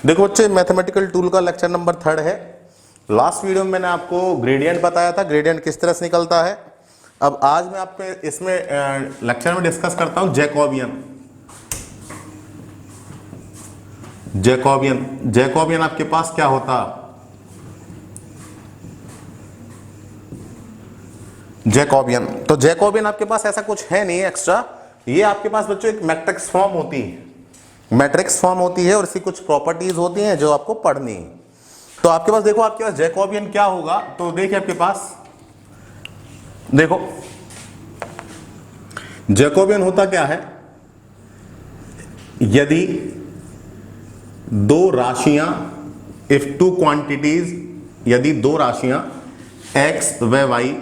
देखो बच्चे, mathematical tool का लेक्चर नंबर 3 है। लास्ट वीडियो में मैंने आपको ग्रेडियंट बताया था, ग्रेडियंट किस तरह से निकलता है। अब आज मैं आपको इसमें लेक्चर में डिस्कस करता हूं जैकोबियन। जैकोबियन आपके पास क्या होता? जैकोबियन, तो जैकोबियन आपके पास ऐसा कुछ है नहीं एक्स्ट्रा। ये आपके पास बच्चों एक मैट्रिक्स फॉर्म होती है, मैट्रिक्स फॉर्म होती है और इसकी कुछ प्रॉपर्टीज होती हैं जो आपको पढ़नी है। तो आपके पास देखो, आपके पास जैकोबियन क्या होगा, तो देखिए आपके पास देखो जैकोबियन होता क्या है। यदि दो राशियां, इफ टू क्वांटिटीज, यदि दो राशियां x व y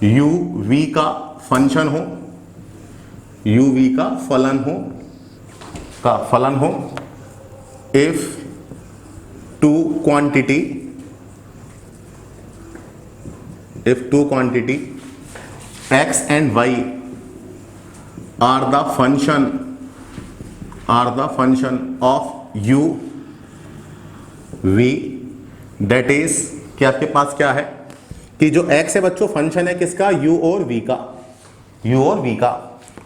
u v का फंक्शन हो, u v का फलन हो, if two quantity x and y are the function of u v, that is कि आपके पास क्या है कि जो x है बच्चों फंक्शन है किसका, u और v का,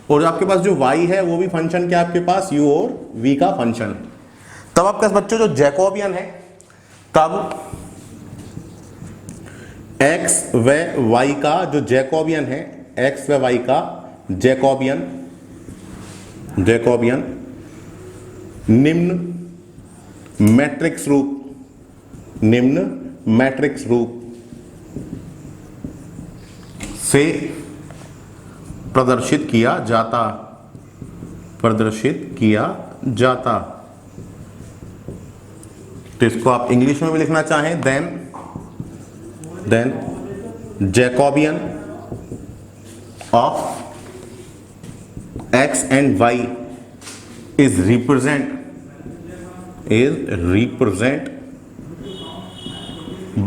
और जो आपके पास जो y है वो भी फंक्शन क्या आपके पास, u और v का फंक्शन है। तब आपके पास बच्चों जो जैकोबियन है, तब x व y का जो जैकोबियन है, x व y का जैकोबियन निम्न मैट्रिक्स रूप से प्रदर्शित किया जाता। तो इसको आप इंग्लिश में भी लिखना चाहें, then Jacobian of x and y is represent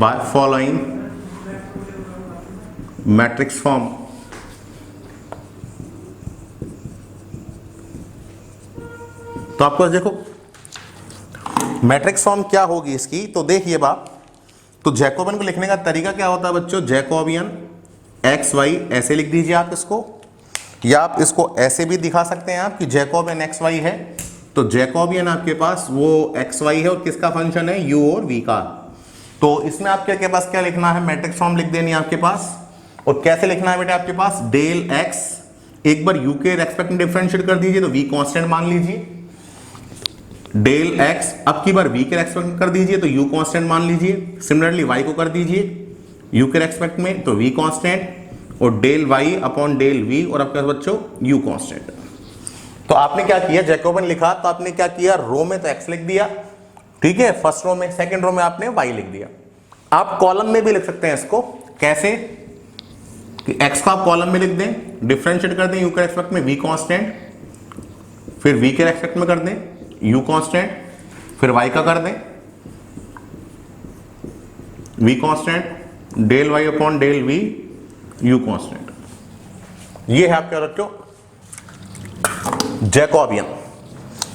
by following matrix form। तो आपको देखो मैट्रिक्स फॉर्म क्या होगी इसकी, तो देखिए बाप, तो जैकोबियन को लिखने का तरीका क्या होता है बच्चों, जैकोबियन एक्स वाई ऐसे लिख दीजिए आप इसको, या आप इसको ऐसे भी दिखा सकते हैं आप कि जैकोबियन एक्स वाई है। तो जैकोबियन आपके पास वो एक्स वाई है और किसका फंक्शन है, यू और वी का। तो इसमें आपके पास क्या लिखना है, मैट्रिक्स फॉर्म लिख देनी है आपके पास। और कैसे लिखना है बेटा, आपके पास डेल एक्स, एक बार यू के रेस्पेक्ट में डिफरेंशिएट कर दीजिए तो वी कांस्टेंट मान लीजिए, डेल एक्स अब की बार v के रेस्पेक्ट में कर दीजिए तो u कांस्टेंट मान लीजिए। सिमिलरली y को कर दीजिए u के रेस्पेक्ट में तो v कांस्टेंट, और del y upon del v, और आपके पास बच्चों u कांस्टेंट। तो आपने क्या किया, जैकोबियन लिखा तो आपने क्या किया, रो में तो x लिख दिया, ठीक है, फर्स्ट रो में, सेकंड रो में आपने y लिख दिया। आप कॉलम में भी लिख सकते हैं इसको, कैसे कि x को आप कॉलम में लिख दें, डिफरेंशिएट कर दें u के रेस्पेक्ट में v कांस्टेंट, फिर v के रेस्पेक्ट में कर दें u कांस्टेंट, फिर y का कर दें v constant, del y upon del v u constant. ये है आपके बच्चों जैकोबियन।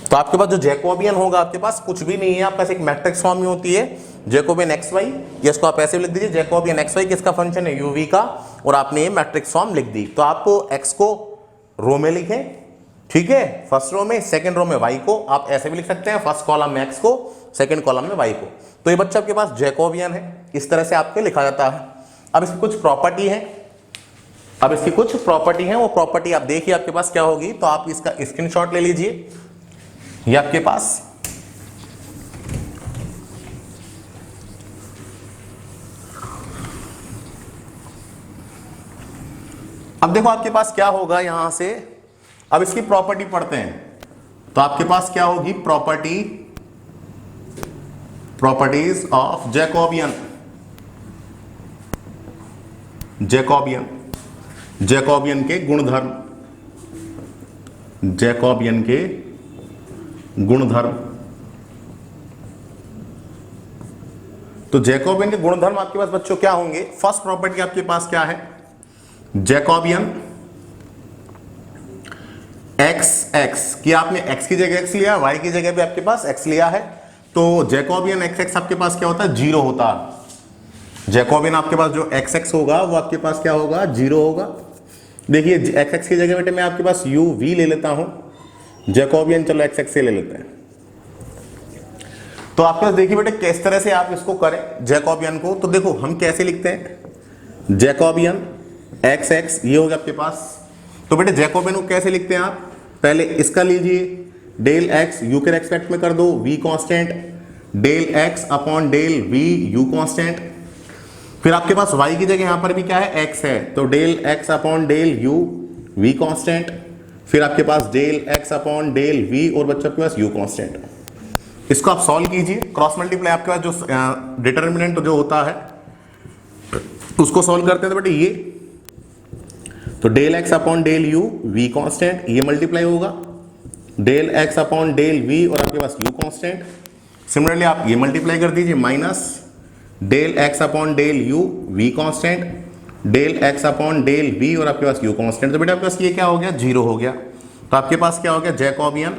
तो आपके पास जो जैकोबियन होगा, आपके पास कुछ भी नहीं है, आपके पास एक मैट्रिक्स फॉर्म में होती है जैकोबियन एक्स वाई, या इसको आप ऐसे लिख दीजिए जैकोबियन एक्स वाई किसका फंक्शन है, यू वी का, और आपने ये मैट्रिक्स फॉर्म लिख दी। तो आपको x को रो में लिखें, ठीक है, फर्स्ट रो में, सेकंड रो में y को, आप ऐसे भी लिख सकते हैं, फर्स्ट कॉलम में x को, सेकंड कॉलम में y को। तो ये बच्चा आपके पास जैकोबियन है, इस तरह से आपके लिखा जाता है। अब इसकी कुछ प्रॉपर्टी है, वो प्रॉपर्टी आप देखिए आपके पास क्या होगी। तो आप इसका स्क्रीनशॉट ले लीजिए, ये आपके पास अब देखो आपके पास क्या होगा यहां से। अब इसकी प्रॉपर्टी पढ़ते हैं, तो आपके पास क्या होगी, प्रॉपर्टीज ऑफ जैकोबियन के गुणधर्म। तो जैकोबियन के गुणधर्म आपके पास बच्चों क्या होंगे, फर्स्ट प्रॉपर्टी आपके पास क्या है, जैकोबियन एक्स एक्स कि आपने एक्स की जगह एक्स लिया, वाई की जगह भी आपके पास एक्स लिया है, तो जैकोबियन एक्स एक्स आपके पास क्या होता है, जीरो होता है। जैकोबियन आपके पास जो एक्स एक्स होगा वो आपके पास क्या होगा, जीरो होगा। देखिए एक्स एक्स की जगह बेटे मैं आपके पास यू वी ले लेता हूं, जैकोबियन चलो एक्स एक्स से ले लेते हैं। तो आपके पास देखिए बेटे किस तरह से आप इसको करें जैकोबियन को, तो देखो हम कैसे लिखते हैं, जैकोबियन एक्स एक्स ये हो गया आपके पास। तो बेटे जैकोबियन को कैसे लिखते हैं आप, पहले इसका लीजिए डेल एक्स यू के रेस्पेक्ट में कर दो V constant, del x upon del V U constant. फिर आपके पास y की जगह यहां पर भी क्या है, x है, तो del x upon del u v constant. फिर आपके पास del x upon del v और बच्चों आपके पास u कांस्टेंट। इसको आप सॉल्व कीजिए, क्रॉस मल्टीप्लाई आपके पास जो डिटर्मिनेंट जो होता है उसको सॉल्व करते हैं तो बेटे ये, तो del x upon del u v constant ये मल्टीप्लाई होगा, del x upon del v और आपके पास u कांस्टेंट। सिमिलरली आप ये मल्टीप्लाई कर दीजिए, minus del x upon del u v constant, del x upon del v और आपके पास u कांस्टेंट। तो बेटा आपके पास ये क्या हो गया, जीरो हो गया। तो आपके पास क्या हो गया, जैकोबियन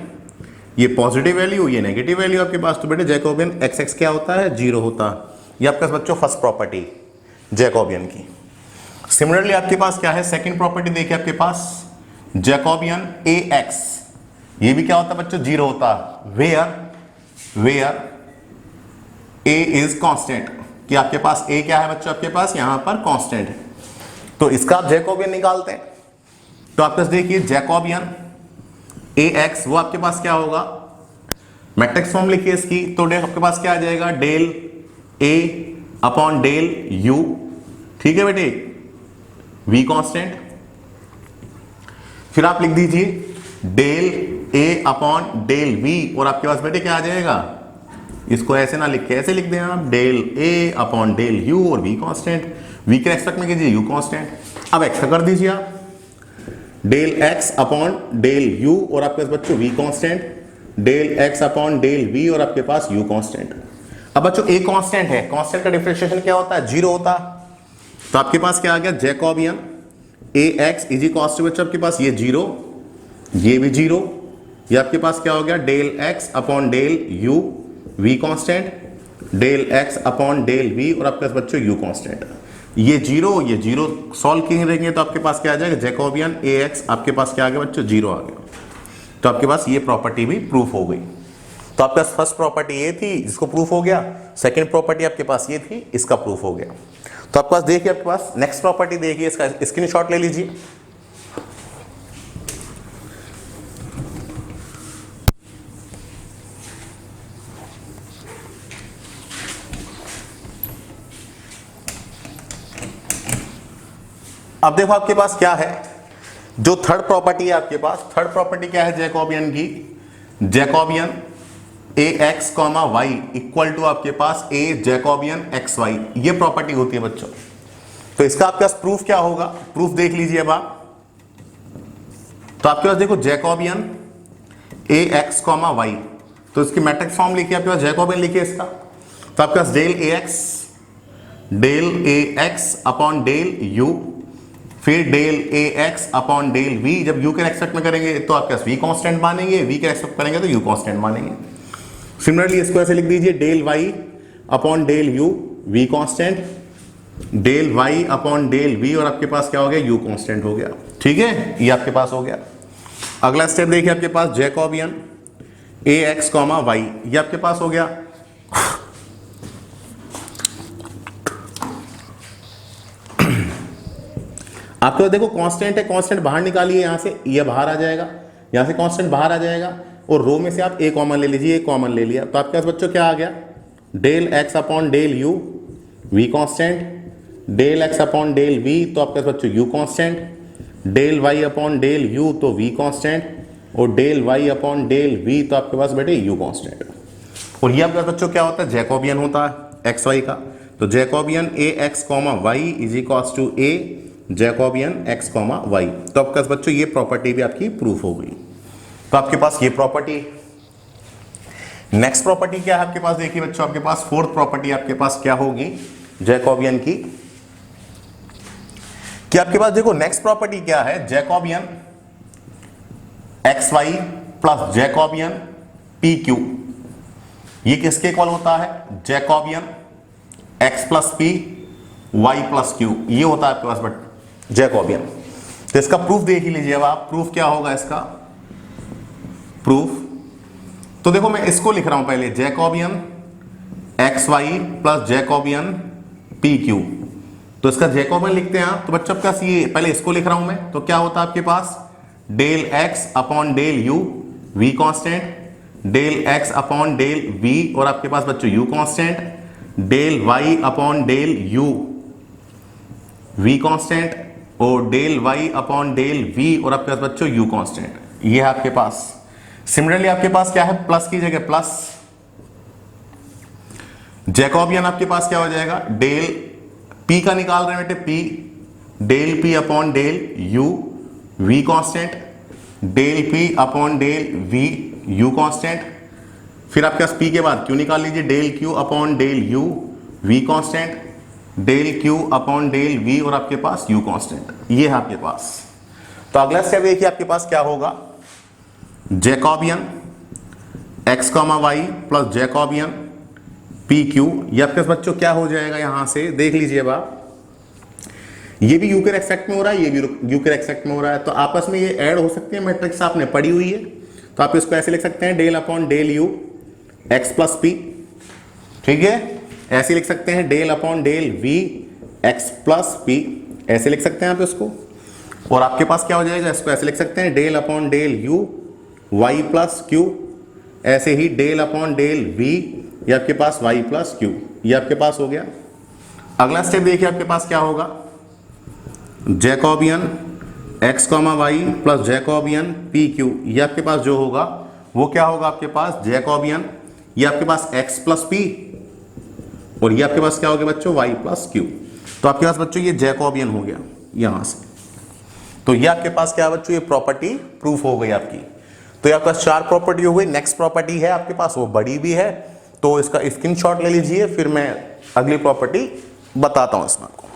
ये पॉजिटिव वैल्यू ये नेगेटिव वैल्यू आपके पास, तो बेटे जैकोबियन एक्स एक्स क्या होता है, जीरो होता है। ये आपके पास बच्चों फर्स्ट प्रॉपर्टी जैकोबियन की। सिमिलरली आपके पास क्या है, सेकंड प्रॉपर्टी देखिए आपके पास जैकोबियन ए एक्स, ये भी क्या होता है बच्चों, जीरो होता है। वेयर ए इज कांस्टेंट, कि आपके पास ए क्या है बच्चों, आपके पास यहां पर कांस्टेंट है, तो इसका आप जैकोबियन निकालते हैं। तो आपके पास देखिए जैकोबियन ए एक्स वो आपके पास क्या होगा, मैट्रिक्स फॉर्म लिखिए इसकी, तो आपके पास क्या आ जाएगा, del A upon del U, ठीक है बेटे, वी कांस्टेंट। फिर आप लिख दीजिए del A upon del we और आपके पास बेटे क्या आ जाएगा, इसको ऐसे ना लिखे, ऐसे लिख दें आप, del A upon del you और वी कांस्टेंट, वी के रेस्पेक्ट में कीजिए यू कांस्टेंट। अब एक्स का कर दीजिए आप, del x upon del you और आपके पास बच्चों V constant, del x upon del we और आपके पास यू कांस्टेंट। अब बच्चों ए कांस्टेंट है, कांस्टेंट का डिफरेंशिएशन क्या होता है, जीरो होता है। तो आपके पास क्या आ गया, Jacobian A X is equals to बच्चों आपके पास ये जीरो, ये भी जीरो, ये आपके पास क्या हो गया, del x upon del U v constant, del x upon del v और आपके पास बच्चों u कांस्टेंट। ये जीरो सॉल्व करेंगे तो आपके पास क्या आ जाएगा, जैकोबियन ax आपके पास क्या आ गया बच्चों, जीरो आ गया। तो आपके पास ये प्रॉपर्टी भी प्रूफ हो गई। तो आपके पास फर्स्ट प्रॉपर्टी ये थी जिसको प्रूफ हो गया, सेकंड प्रॉपर्टी आपके पास ये थी, इसका प्रूफ हो गया। तो आपके पास देखिए, आपके पास नेक्स्ट प्रॉपर्टी देखिए, इसका स्क्रीनशॉट ले लीजिए। अब देखो आपके पास क्या है, जो थर्ड प्रॉपर्टी है आपके पास, थर्ड प्रॉपर्टी क्या है जैकोबियन की, Jacobian A X comma Y equal to आपके पास ए जैकोबियन एक्स वाई, ये प्रॉपर्टी होती है बच्चों। तो इसका आपके पास प्रूफ क्या होगा, प्रूफ देख लीजिए अब आप। तो आपके पास देखो Jacobian A X comma Y, तो इसकी मैट्रिक्स फॉर्म लिखिए आपके पास, जैकोबियन लिखिए इसका। तो आपके पास del A X upon del U, फिर del A X upon del V, जब यू के रेस्पेक्ट में करेंगे तो आपके पास वी कांस्टेंट मानेंगे, वी के रेस्पेक्ट करेंगे तो यू कांस्टेंट मानेंगे। सिमिलरली इसको ऐसे लिख दीजिए, del Y upon del U V constant, del Y upon del we और आपके पास क्या हो गया, यू कांस्टेंट हो गया। ठीक है, ये आपके पास हो गया। अगला स्टेप देखिए आपके पास Jacobian A X comma Y, ये आपके पास हो गया। आपके पास देखो कांस्टेंट है, कांस्टेंट बाहर निकालिए यहां से, ये बाहर आ जाएगा, यहां से कांस्टेंट बाहर आ जाएगा और रो में से आप ए कॉमन ले लीजिए, ए कॉमन ले लिया। तो आपके पास बच्चों क्या आ गया, del x upon del U V constant, del x upon del V तो आपके पास बच्चों U constant, del Y upon del U तो वी कांस्टेंट और del Y upon del V तो आपके पास बेटे यू कांस्टेंट। और ये आपके पास बच्चों क्या होता है, जैकोबियन होता है एक्स वाई का। तो Jacobian A X comma Y is equals to A Jacobian X comma Y. तो आपके पास बच्चों ये प्रॉपर्टी भी आपकी प्रूफ हो गई। तो आपके पास ये प्रॉपर्टी। नेक्स्ट प्रॉपर्टी क्या है आपके पास, देखिए बच्चों आपके पास फोर्थ प्रॉपर्टी आपके पास क्या होगी जैकोबियन की, कि आपके पास देखो नेक्स्ट प्रॉपर्टी क्या है, Jacobian X Y plus Jacobian P Q, ये किसके इक्वल होता है? Jacobian X plus P Y plus Q, ये होता है आपके पास बट जैकोबियन। तो इसका प्रूफ देख ही लीजिए अब आप, प्रूफ क्या होगा इसका? प्रूफ तो देखो मैं इसको लिख रहा हूं पहले, Jacobian X Y plus Jacobian P Q. तो इसका जैकोबियन लिखते हैं आप, तो बच्चों आपका ये पहले इसको लिख रहा हूं मैं, तो क्या होता है आपके पास? Del x upon del U, V constant, del x upon del we और आपके पास बच्चों U constant, del Y upon del U V constant और del Y upon del we और आपके पास बच्चों यू कांस्टेंट, ये है आपके पास। सिमिलरली आपके पास क्या है? प्लस की जगह प्लस, जैकोबियन आपके पास क्या हो जाएगा? डेल पी का निकाल रहे हैं बेटे, P del P upon del U V constant, del P upon del V U constant, फिर आपके पास पी के बाद क्यू निकाल लीजिए, del Q upon del U V constant, del Q upon del we और आपके पास यू कांस्टेंट, ये है आपके पास। तो अगला स्टेप देखिए आपके पास क्या होगा? Jacobian X comma Y plus Jacobian P Q, ये आपके पास बच्चों क्या हो जाएगा? यहां से देख लीजिए आप, ये भी यू के रेस्पेक्ट में हो रहा है, ये भी यू के रेस्पेक्ट में हो रहा है, तो आपस में ये ऐड हो सकते हैं। मैट्रिक्स आपने पढ़ी हुई है, तो आप इसको ऐसे लिख सकते हैं, del upon del U X plus P, ठीक है। ऐसे लिख सकते हैं del upon del V X plus P, ऐसे लिख सकते हैं आप इसको। और आपके पास क्या हो जाएगा? इसको ऐसे लिख सकते हैं, del upon del U Y plus Q, ऐसे ही डेल अपॉन डेल वी, ये आपके पास वाई प्लस क्यू, ये आपके पास हो गया। अगला स्टेप देखिए आपके पास क्या होगा? Jacobian X comma Y plus Jacobian P Q, ये आपके पास जो होगा वो क्या होगा? आपके पास जैकोबियन, ये आपके पास एक्स प्लस पी और ये आपके पास क्या हो गया बच्चों? Y plus Q. तो आपके पास बच्चों ये जैकोबियन हो गया यहां से। तो ये आपके पास क्या है बच्चों? ये प्रॉपर्टी प्रूफ हो गई आपकी। तो ये आपके पास 4 प्रॉपर्टी हो गई। नेक्स्ट प्रॉपर्टी है आपके पास, वो बड़ी भी है, तो इसका स्क्रीनशॉट ले लीजिए, फिर मैं अगली प्रॉपर्टी बताता हूं इसमें आपको।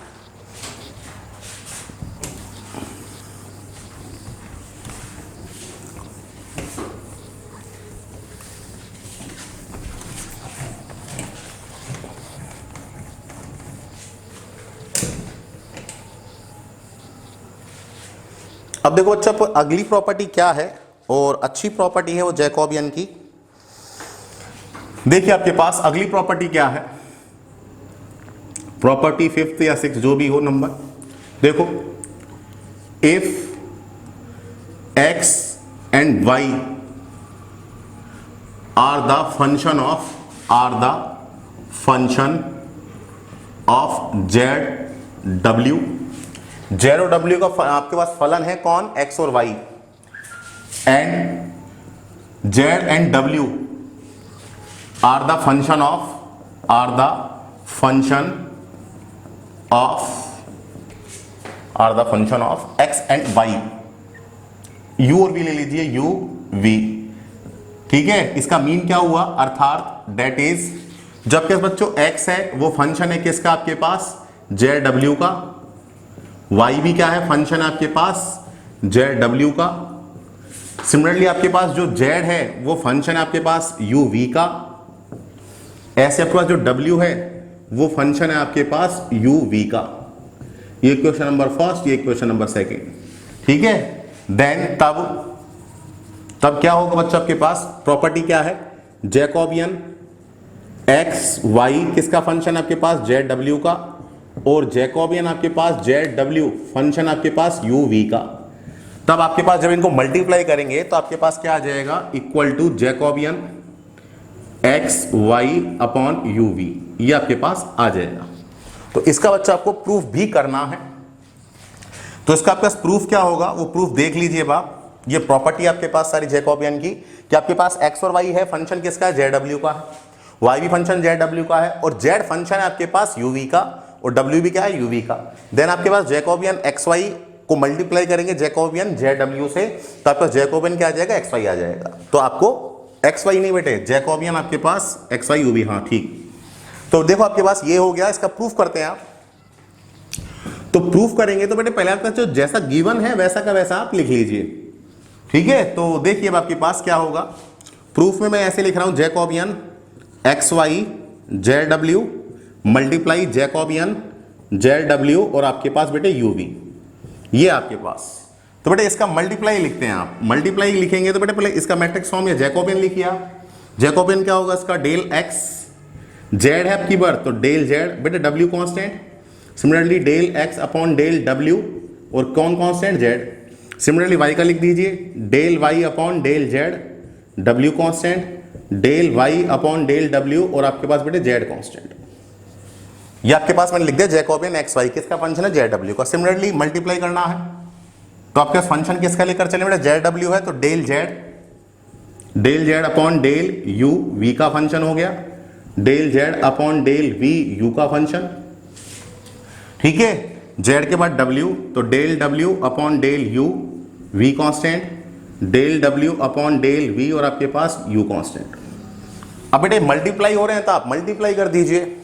अब देखो बच्चों, अगली प्रॉपर्टी क्या है और अच्छी प्रॉपर्टी है वो जैकोबियन की। देखिए आपके पास अगली प्रॉपर्टी क्या है, प्रॉपर्टी 5th या 6th जो भी हो नंबर। देखो, if X and Y are the function of Z W, Z और डब्ल्यू का आपके पास फलन है कौन? एक्स और Y, and Z and W are the function of X and Y, U और वी ले लीजिए, यू वी, ठीक है। इसका मीन क्या हुआ? अर्थात डेट इज, जब के बच्चों एक्स है वो फंक्शन है किसका? आपके पास जेड डब्ल्यू का। वाई भी क्या है? फंक्शन है आपके पास जेड डब्ल्यू का। सिमिलरली आपके पास जो जेड है वो फंक्शन है आपके पास यू वी का। ऐसे आपके पास जो डब्ल्यू है वो फंक्शन है आपके पास यू वी का। ये क्वेश्चन नंबर फर्स्ट, ये क्वेश्चन नंबर सेकंड, ठीक है। देन तब क्या होगा बच्चों? आपके पास प्रॉपर्टी क्या है? जैकोबियन एक्स वाई किसका फंक्शन आपके पास? जेड डब्ल्यू का, और जैकोबियन आपके पास जेड डब्ल्यू फंक्शन आपके पास यू वी का। तब आपके पास जब इनको मल्टीप्लाई करेंगे तो आपके पास क्या आ जाएगा? Equal to Jacobian X Y upon U V, ये आपके पास आ जाएगा। तो इसका बच्चा आपको प्रूफ भी करना है। तो इसका आपके पास प्रूफ क्या होगा वो प्रूफ देख लीजिए आप। ये प्रॉपर्टी आपके पास सारी जैकोबियन की, कि आपके पास एक्स और वाई है, फंक्शन किसका है? जेड डब्ल्यू का है। वाई भी फंक्शन जेड डब्ल्यू का है, और जेड फंक्शन है आपके पास यू वी का, और डब्ल्यू भी क्या है? यू वी का। देन आपके पास जैकोबियन एक्स वाई को मल्टीप्लाई करेंगे जैकोबियन जेड डब्ल्यू से, तो आपके पास जैकोबियन क्या आ जाएगा? एक्स वाई आ जाएगा। तो आपको एक्स वाई नहीं बेटे, जैकोबियन आपके पास एक्स वाई यू वी, हाँ ठीक। तो देखो आपके पास ये हो गया, इसका प्रूफ करते हैं आप। तो प्रूफ करेंगे तो बेटे पहले आपका जो जैसा गिवन है वैसा का वैसा आप लिख लीजिए, ठीक है, तो देखिए अब आपके पास क्या होगा, प्रूफ में मैं ऐसे लिख रहा हूं Jacobian X Y Z W multiply Jacobian Z W और आपके पास बेटे यू वी, ये आपके पास। तो बेटे इसका मल्टीप्लाई लिखते हैं आप, मल्टीप्लाई लिखेंगे तो बेटे पहले इसका मैट्रिक्स फॉर्म या जैकोबियन लिखिए आप। जैकोबियन क्या होगा इसका, डेल एक्स, जेड है आपकी बार तो डेल जेड, बेटे W constant, similarly del x upon del W और कौन कांस्टेंट जेड, सिमिलरली वाई का लिख दीजिए del Y upon del Z, W constant, del Y upon del W और आपके पास बेटे जेड कांस्टेंट। ये आपके पास मैंने लिख दिया जैकोबियन एक्स वाई, किसका फंक्शन है, जेड डब्ल्यू का। सिमिलरली मल्टीप्लाई करना है तो आपके पास फंक्शन किसका लेकर चले बेटा, जेड डब्ल्यू है तो del Z upon del U V का फंक्शन हो गया, del Z upon del V U का फंक्शन। ठीक है, जेड के बाद डब्ल्यू तो del W upon del U V constant, del W upon del we और आपके पास यू कांस्टेंट। अब बेटे मल्टीप्लाई हो रहे हैं तो आप मल्टीप्लाई कर दीजिए,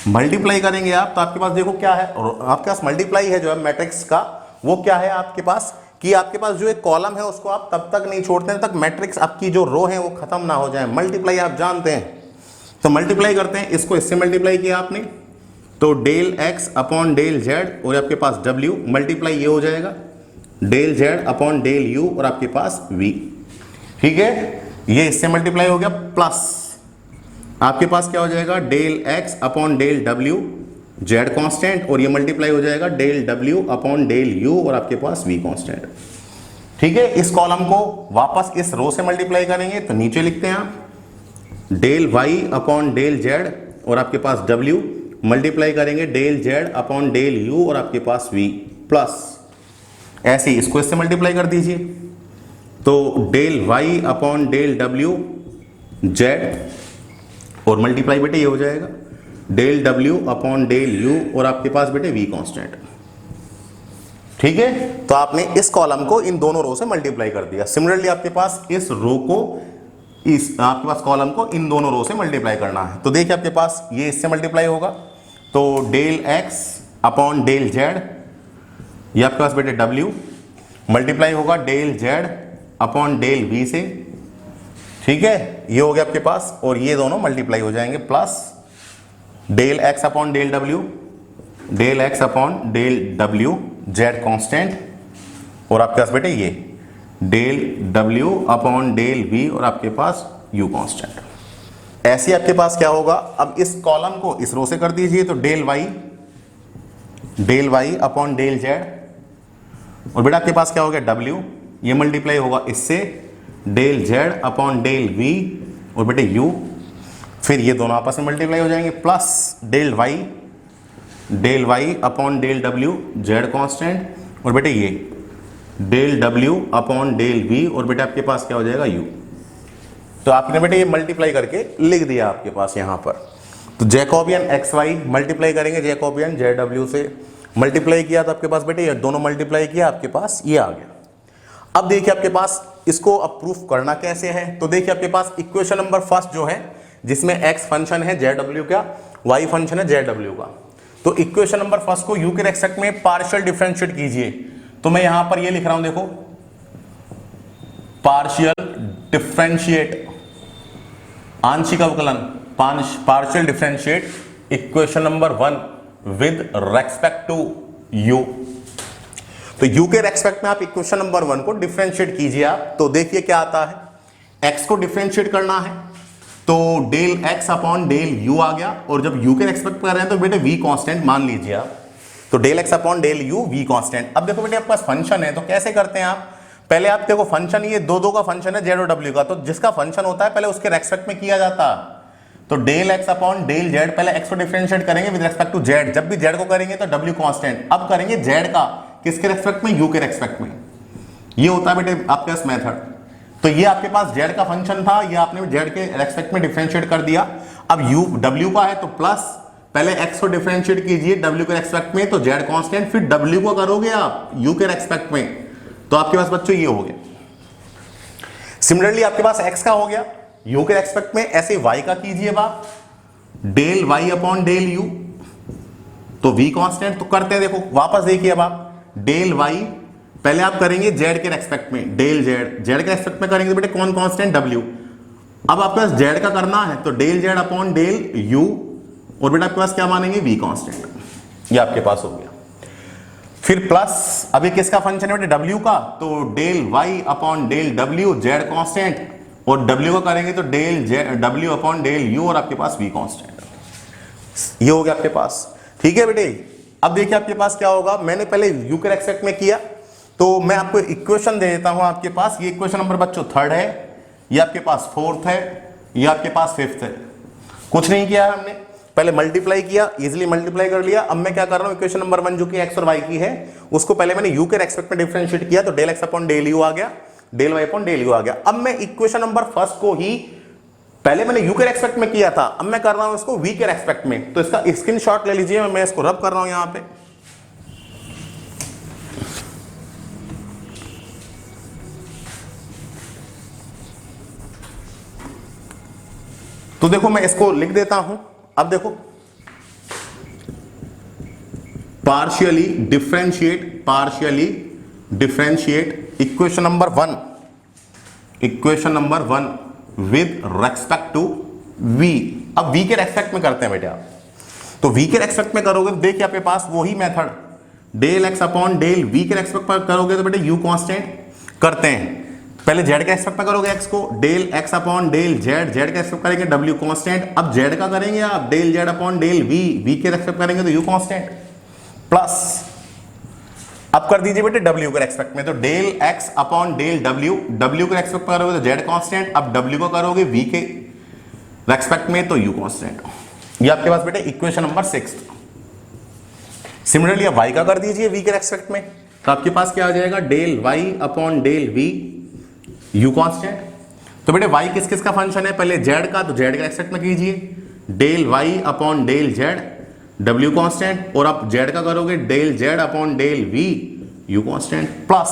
मल्टीप्लाई करेंगे आप तो आपके पास देखो क्या है, आपके पास मल्टीप्लाई है जो है मैट्रिक्स का, वो क्या है आपके पास कि आपके पास जो एक कॉलम है उसको आप तब तक नहीं छोड़ते हैं तक मैट्रिक्स आपकी जो रो है वो खत्म ना हो जाए। मल्टीप्लाई आप जानते हैं, तो मल्टीप्लाई करते हैं, इसको इससे मल्टीप्लाई किया आपने तो del x upon del z और आपके पास डब्ल्यू, मल्टीप्लाई ये हो जाएगा del Z upon del you और आपके पास वी। ठीक है, ये इससे मल्टीप्लाई हो गया, प्लस आपके पास क्या हो जाएगा del x upon del W Z constant और ये मल्टीप्लाई हो जाएगा del W upon del you और आपके पास वी कांस्टेंट। ठीक है, इस कॉलम को वापस इस रो से मल्टीप्लाई करेंगे तो नीचे लिखते हैं आप del Y upon del z और आपके पास डब्ल्यू, मल्टीप्लाई करेंगे del Z upon del you और आपके पास वी, प्लस ऐसे ही इसको इससे मल्टीप्लाई कर दीजिए तो del Y upon del W Z और मल्टीप्लाई बेटे ये हो जाएगा del W upon del you और आपके पास बेटे वी कांस्टेंट। ठीक है, तो आपने इस कॉलम को इन दोनों रो से मल्टीप्लाई कर दिया। सिमिलरली आपके पास इस रो को आपके पास कॉलम को इन दोनों रो से मल्टीप्लाई करना है तो देखिए आपके पास ये इससे मल्टीप्लाई होगा तो del x upon del z, ये आपके पास बेटे डब्ल्यू मल्टीप्लाई होगा del Z upon del v से। ठीक है, ये हो गया आपके पास और ये दोनों मल्टीप्लाई हो जाएंगे, plus del x upon del W, del x upon del W Z constant और आपके पास बेटे ये del W upon del we और आपके पास यू कांस्टेंट। ऐसे आपके पास क्या होगा, अब इस कॉलम को इस रो से कर दीजिए तो del Y upon del z और बेटा आपके पास क्या हो गया डब्ल्यू, ये मल्टीप्लाई होगा इससे del Z upon del we और बेटे यू, फिर ये दोनों आपस में मल्टीप्लाई हो जाएंगे, plus del Y upon del W Z constant और बेटे ये del W upon del we और बेटे आपके पास क्या हो जाएगा यू। तो आपने बेटे ये मल्टीप्लाई करके लिख दिया आपके पास यहाँ पर। तो जैकोबियन एक्स वाई मल्टीप्लाई करेंगे जैकोबियन जेड डब्ल्यू से, मल्टीप्लाई किया तो आपके पास बेटे ये दोनों मल्टीप्लाई किया आपके पास ये आ गया। अब देखिए आपके पास इसको अब प्रूफ करना कैसे है, तो देखिए आपके पास इक्वेशन नंबर फर्स्ट जो है जिसमें x फंक्शन है जेड डब्ल्यू का, y फंक्शन है जेड डब्ल्यू का, तो इक्वेशन नंबर फर्स्ट को u के रेस्पेक्ट में पार्शियल डिफरेंशिएट कीजिए। तो मैं यहां पर ये लिख रहा हूं, देखो पार्शियल डिफरेंशिएट आंशिक अवकलन, partial differentiate equation number 1 with respect to u। तो u के रेस्पेक्ट में आप इक्वेशन नंबर 1 को डिफरेंशिएट कीजिए आप, तो देखिए क्या आता है, x को डिफरेंशिएट करना है तो del x upon del u आ गया और जब u के रेस्पेक्ट कर रहे हैं तो बेटे v कांस्टेंट मान लीजिए आप, तो del x upon del u v constant. अब देखो बेटे आपके पास फंक्शन है तो कैसे करते हैं आप, पहले आप देखो फंक्शन ये दो का फंक्शन है जेड और डब्ल्यू का, तो जिसका फंक्शन होता है पहले उसके रेस्पेक्ट में किया जाता है। तो del x upon del z, पहले x को डिफरेंशिएट करेंगे विद रेस्पेक्ट टू जेड, जब भी जेड को करेंगे तो w कांस्टेंट, अब करेंगे जेड का किसके रेस्पेक्ट में, u के रेस्पेक्ट में। ये होता है बेटे आपके पास मेथड। तो ये आपके पास जेड का फंक्शन था, ये आपने जेड के रेस्पेक्ट में डिफरेंशिएट कर दिया। अब u w का है तो प्लस पहले x को डिफरेंशिएट कीजिए w के रेस्पेक्ट में तो जेड कांस्टेंट, फिर w को करोगे आप u के रेस्पेक्ट में तो आपके पास बच्चों ये हो गया। सिमिलरली आपके पास x का हो गया u के रेस्पेक्ट में, ऐसे y का कीजिए आप del y upon del u तो v कांस्टेंट। तो करते हैं, देखो वापस देखिए अब आप डेल y पहले आप करेंगे जेड के रेस्पेक्ट में, डेल जेड, जेड के रेस्पेक्ट में करेंगे तो बेटे कौन कांस्टेंट, डब्ल्यू। अब आपके पास जेड का करना है तो del Z upon del you, और बेटा आपके पास क्या मानेंगे, वी कांस्टेंट, ये आपके पास हो गया। फिर प्लस अभी किसका फंक्शन है बेटे, डब्ल्यू का, तो del Y upon del W, Z constant, और डब्ल्यू का करेंगे तो del W upon del you, और आपके पास वी कांस्टेंट। ये हो गया आपके पास, ठीक है बेटे। अब देखिए आपके पास क्या होगा, मैंने पहले यू के रेस्पेक्ट में किया, तो मैं आपको इक्वेशन दे देता हूं आपके पास। ये इक्वेशन नंबर बच्चों थर्ड है, ये आपके पास फोर्थ है, ये आपके पास फिफ्थ है। कुछ नहीं किया है हमने, पहले मल्टीप्लाई किया, इजीली मल्टीप्लाई कर लिया। अब मैं क्या कर रहा हूं, इक्वेशन नंबर 1 जो कि एक्स और वाई की है, उसको पहले मैंने यू के रेस्पेक्ट में डिफरेंशिएट किया, तो del x upon del U आ गया, del Y upon del U आ गया। अब मैं इक्वेशन नंबर फर्स्ट को ही, पहले मैंने यू के रेस्पेक्ट में किया था, अब मैं कर रहा हूं इसको वी के रेस्पेक्ट में, तो इसका स्क्रीनशॉट ले लीजिए, मैं इसको रब कर रहा हूं यहां पे। तो देखो मैं इसको लिख देता हूं। अब देखो, partially differentiate equation number 1 with respect to v। अब v के रेस्पेक्ट में करते हैं बेटे आप, तो v के रेस्पेक्ट में करोगे तो देखिए आपके पास वही method, del x upon del v के रेस्पेक्ट में करोगे तो बेटे u कांस्टेंट करते हैं। पहले z के रेस्पेक्ट में करोगे x को, del x upon del z, z के रेस्पेक्ट करेंगे w कांस्टेंट। अब z का करेंगे आप del z upon del v, v के रेस्पेक्ट करेंगे तो u कांस्टेंट, प्लस अब कर दीजिए बेटे w के रेस्पेक्ट में, तो del x upon del w, w के रेस्पेक्ट में करोगे तो z कांस्टेंट, अब w को करोगे v के रेस्पेक्ट में तो u कांस्टेंट। ये आपके पास बेटे इक्वेशन नंबर 6। सिमिलरली अब y का कर दीजिए v के रेस्पेक्ट में, तो आपके पास क्या आ जाएगा, del y upon del v, u constant. तो बेटे y किस किस का फंक्शन है, पहले z का, तो z के रेस्पेक्ट में कीजिए, del y upon del z, w constant, और आप z का करोगे del z upon del v, u constant, plus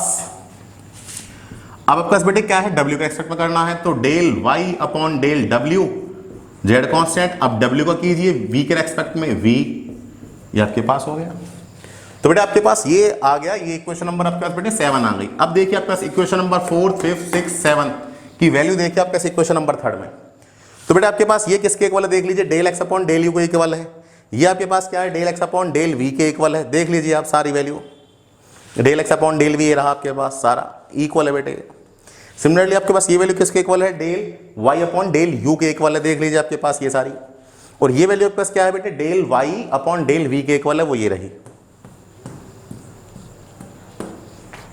अब आपके पास बेटे क्या है, w के रेस्पेक्ट में करना है, तो del y upon del w, z constant, अब w का कीजिए v के रेस्पेक्ट में v, ये आपके पास हो गया। तो बेटे आपके पास ये आ गया, ये इक्वेशन नंबर आपके पास बेटे 7 आ गई। अब देखिए आपके पास इक्वेशन नंबर 4, 5, 6, 7 की वैल्यू देखिए आपके पास इक्वेशन नंबर 3 में। तो बेटे आपके पास ये किसके इक्वल है, देख लीजिए, del x upon del u के इक्वल है। ये आपके पास क्या है, del x upon del v के इक्वल है। देख लीजिए आप सारी value, del x upon del we ये रहा आपके पास, सारा इक्वल है बेटे। सिमिलरली आपके पास ये वैल्यू किसके इक्वल है, del Y upon del u के इक्वल है। देख लीजिए आपके पास ये सारी, और ये वैल्यू आपके पास क्या है बेटे, del Y upon del v के इक्वल है, वो ये रही।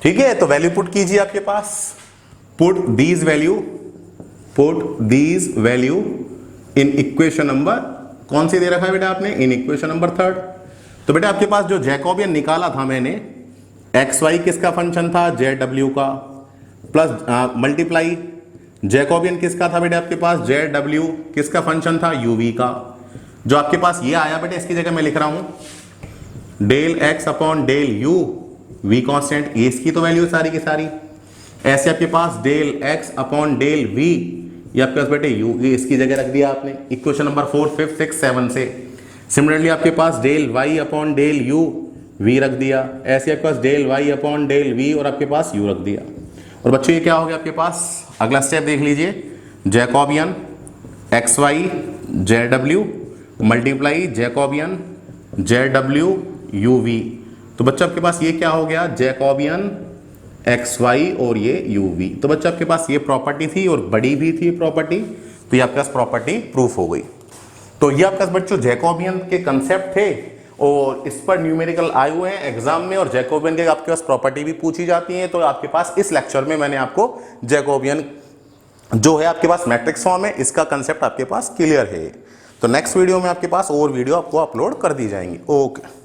ठीक है, तो वैल्यू पुट कीजिए आपके पास, put these value in equation number, कौन सी दे रखा है बेटा आपने, इन इक्वेशन नंबर 3। तो बेटा आपके पास जो जैकोबियन निकाला था मैंने, एक्स वाई किसका फंक्शन था, जेड डब्ल्यू का, प्लस मल्टीप्लाई जैकोबियन किसका था बेटा आपके पास, जेड डब्ल्यू किसका फंक्शन था, यूवी का। जो आपके पास ये आया बेटा, इसकी जगह मैं लिख रहा हूं del x upon del U, V constant, ये इसकी तो वैल्यू सारी की सारी। ऐसे आपके पास del x upon del we, ये आपके पास बेटे यू, ये इसकी जगह रख दिया आपने इक्वेशन नंबर 4, 5, 6, 7 से। सिमिलरली आपके पास del Y upon del U, V रख दिया। ऐसे आपके पास del Y upon del we, और आपके पास यू रख दिया। और बच्चों ये क्या हो गया आपके पास, अगला स्टेप देख लीजिए, Jacobian X Y Z W multiply Jacobian Z W U V. तो बच्चा आपके पास ये क्या हो गया, जैकोबियन एक्स वाई और ये यू वी। तो बच्चा आपके पास ये प्रॉपर्टी थी और बड़ी भी थी प्रॉपर्टी, तो ये आपके पास प्रॉपर्टी प्रूफ हो गई। तो ये आपके पास बच्चों जैकोबियन के कंसेप्ट थे, और इस पर न्यूमेरिकल आए हुए हैं एग्जाम में, और जैकोबियन के आपके पास प्रॉपर्टी भी पूछी जाती है। तो आपके पास इस लेक्चर में मैंने आपको जैकोबियन जो है आपके पास मैट्रिक्स फॉर्म है, इसका कंसेप्ट आपके पास क्लियर है। तो नेक्स्ट वीडियो में आपके पास और वीडियो आपको अपलोड कर दी जाएंगी। ओके।